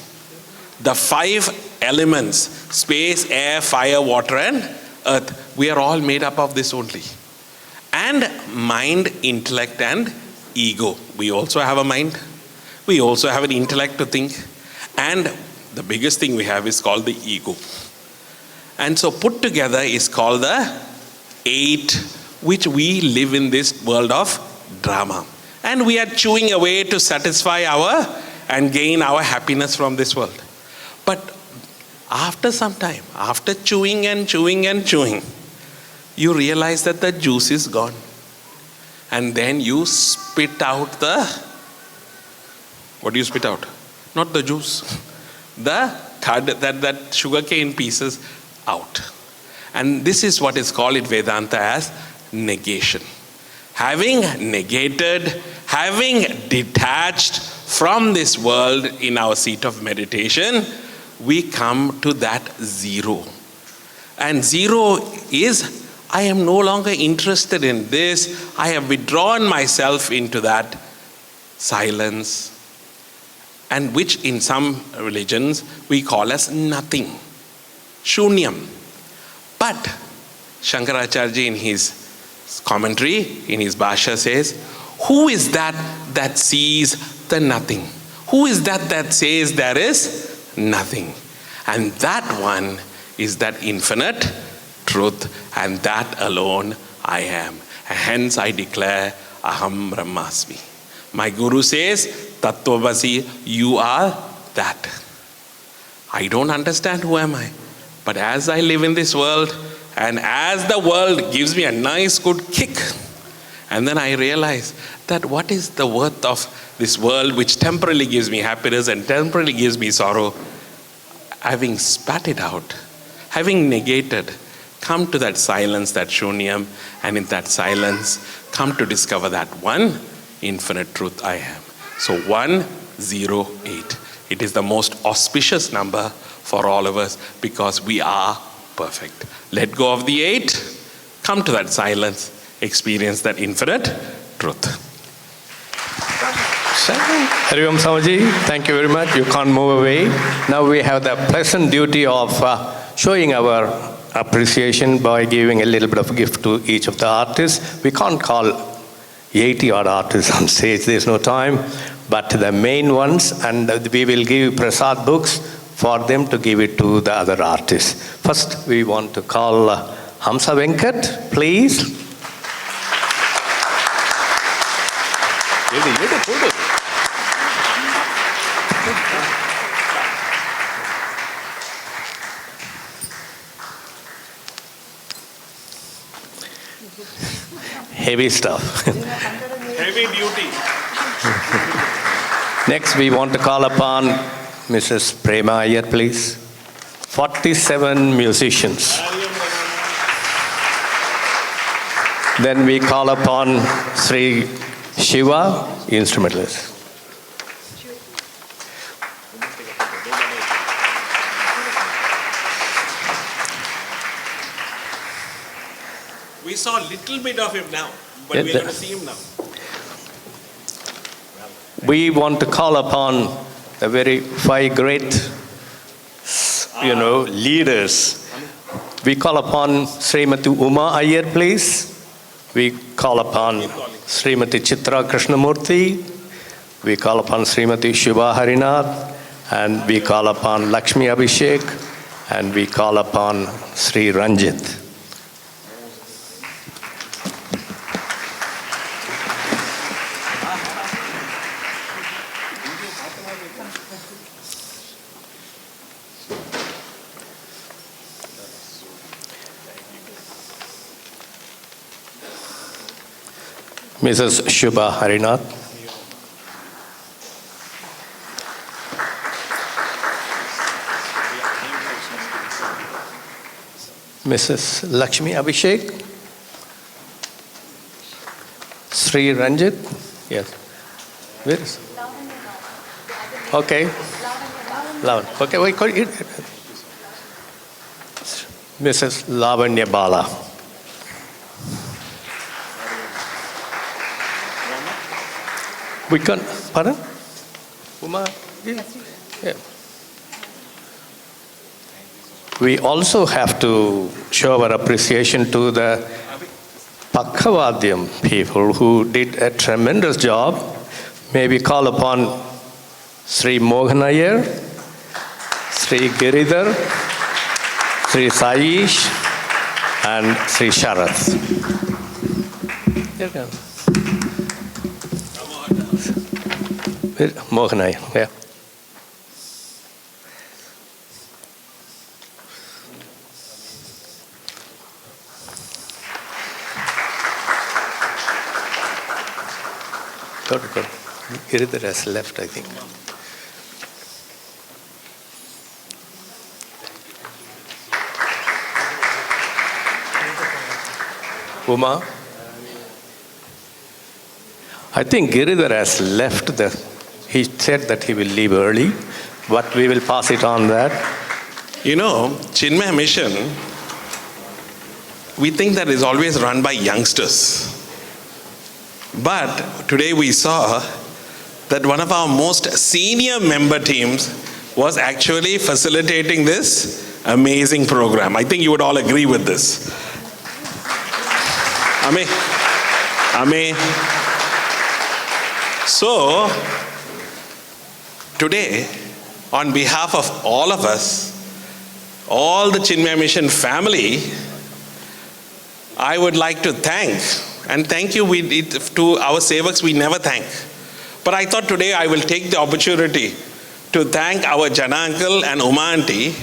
The 5 elements, space, air, fire, water and earth. We are all made up of this only. And mind, intellect and ego. We also have a mind. We also have an intellect to think. And the biggest thing we have is called the ego. And so put together is called the 8, which we live in this world of drama. And we are chewing away to satisfy and gain our happiness from this world. But after some time, after chewing, you realize that the juice is gone. And then you spit out what do you spit out? Not the juice. That sugarcane pieces out. And this is what is called in Vedanta as negation. Having negated, having detached from this world in our seat of meditation, we come to that 0. And 0 is, I am no longer interested in this. I have withdrawn myself into that silence, and which in some religions we call as nothing, shunyam. But Shankaracharya in his commentary, in his Bhashya says, who is that sees the nothing? Who is that says there is nothing? And that one is that infinite truth, and that alone I am. Hence I declare Aham Brahmasmi. My Guru says, Tattvamasi, you are that. I don't understand who am I. But as I live in this world, and as the world gives me a nice good kick, and then I realize that what is the worth of this world which temporarily gives me happiness and temporarily gives me sorrow, having spat it out, having negated, come to that silence, that shunyam, and in that silence, come to discover that one infinite truth I am. So 108. It is the most auspicious number for all of us because we are perfect. Let go of the 8, come to that silence, experience that infinite truth. Hari Om Swamiji, thank you very much. You can't move away. Now we have the pleasant duty of showing our appreciation by giving a little bit of gift to each of the artists. We can't call 80 odd artists on stage, there's no time, but the main ones, and we will give prasad books for them to give it to the other artists. First, we want to call Hamsa Venkat, please. Heavy stuff. Heavy duty. Next, we want to call upon Mrs. Prema Iyer, please. 47 musicians. Then we call upon Sri Shiva, instrumentalist. We saw a little bit of him now, but we're going to see him now. We want to call upon the very 5 great, leaders. We call upon Srimati Uma Iyer, please. We call upon Srimati Chitra Krishnamurthy. We call upon Srimati Shubha Harinath. And we call upon Lakshmi Abhishek. And we call upon Sri Ranjit. Mrs. Shubha Harinath. Mrs. Lakshmi Abhishek. Sri Ranjit. Yes. Where is? Okay. Loud. Okay, wait. Mrs. Lavanya Bala. We can, pardon? Uma? Yeah. We also have to show our appreciation to the Pakkavadyam people who did a tremendous job. May we call upon Sri Mohan Iyer, Sri Giridhar, Sri Saish, and Sri Sharath. Here we go. Mohan Iyer, yeah. Good. Giridhar has left, I think. Uma? I think Giridhar has left. He said that he will leave early, but we will pass it on that. Chinmaya Mission, we think that is always run by youngsters. But today we saw that one of our most senior member teams was actually facilitating this amazing program. I think you would all agree with this. Ame. So, today, on behalf of all of us, all the Chinmaya Mission family, I would like to thank you to our sevaks we never thank. But I thought today I will take the opportunity to thank our Jana uncle and Uma auntie.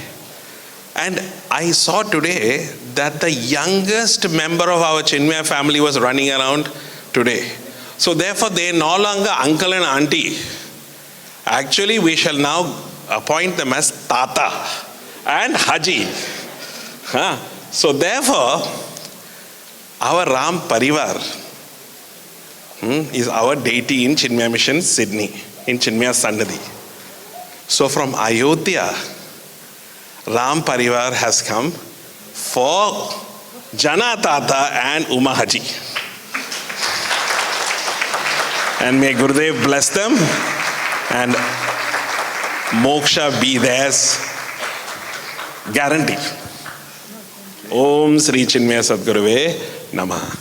And I saw today that the youngest member of our Chinmaya family was running around today. So therefore they are no longer uncle and auntie. Actually, we shall now appoint them as Tata and Haji. So therefore, our Ram Parivar is our deity in Chinmaya Mission, Sydney, in Chinmaya Sannadhi. So from Ayodhya, Ram Parivar has come for Janatata and Uma Haji. And may Gurudev bless them and moksha be theirs, guaranteed. Om Sri Chinmaya Sadguruve Namaha.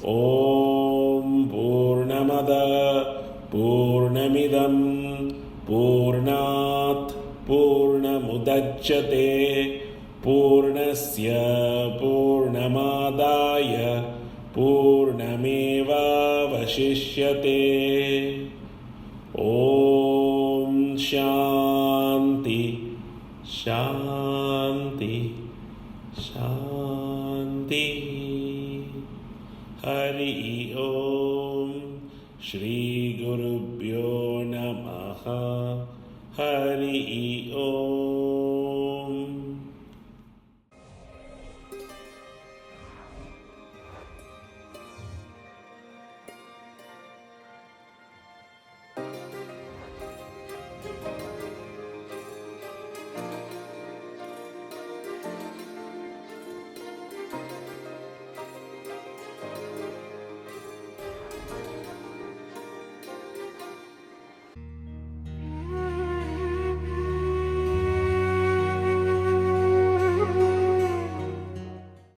Om Purnamada Purnamidam Purnat Purnamudachyate Purnasya Purnamadaya Purnameva Vashishyate. Om Shanti Shanti Shanti. Hari Om. Shri Gurubhyo Namaha. Hari Om.